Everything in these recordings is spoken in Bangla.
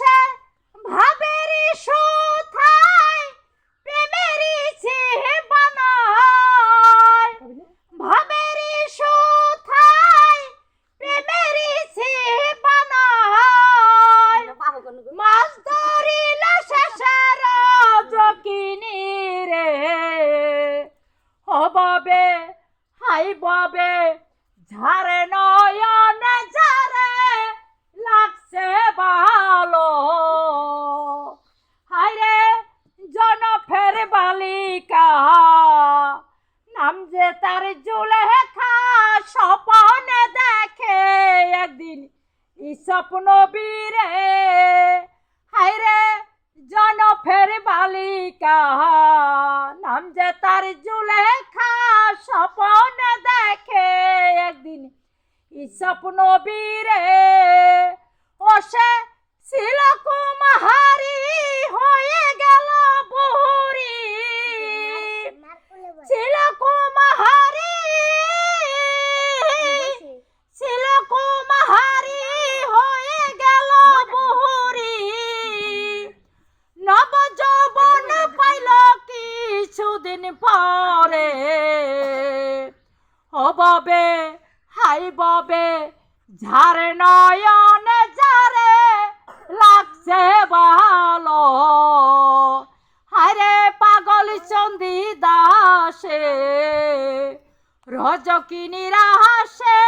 সে ভাবেরি সুথায় প্রেমেরি বানায় ভাবেরি সুথায় প্রেমেরি বানায় মাছ ধরিল শেষের জকিনি রে হবাবে হাই বাবে ঝারে নয়ন ঝারে লাগছে ভালো হায়রে জনফের বালিকা নাম যে তার জুলেখা স্বপ্নে দেখে একদিন ই স্বপ্ন বীরে হায়রে জনফের বালিকা নাম যে তার জুলেখা স্বপ্নে দেখে একদিন ই স্বপ্ন বীরে ও সে ছিল কুমারী হয়ে গেল বুড়ি ছিল কুমারী ছিল কুমারী হয়ে গেল বুড়ি নব যৌবন পাইল কিছুদিন পরে ও বাবে হাই বাবে ঝারে নয়ন ঝারে লাগছে ভালো হায়রে পাগল চন্দি দাসে রজকিনীর হাসে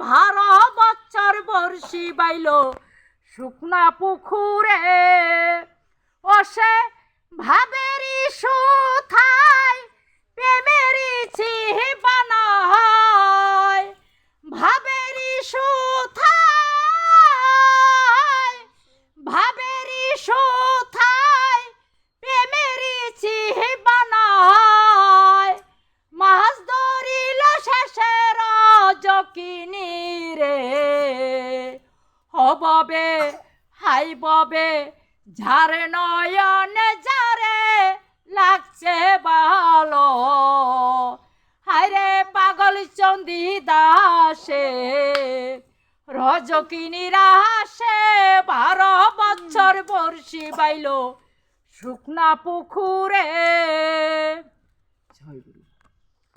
12 বছর বর্ষি বাইল শুকনা পুকুরে ও সে ভাবেরি সুথায় প্রেমেরি বানায় ভাবেরি সুথায় ভাবেরি সুথায় প্রেমেরি বানায় মাছ ধরিল শেষের জকিনি রে হববে হাই ববে ঝারে নয়ন ঝারে লাগছে ভালো হায়রে পাগল চন্দি দাসে রজকিনীর হাসে 12 বছর বর্ষি বাইল শুকনা পুকুরে। জয় গুরু।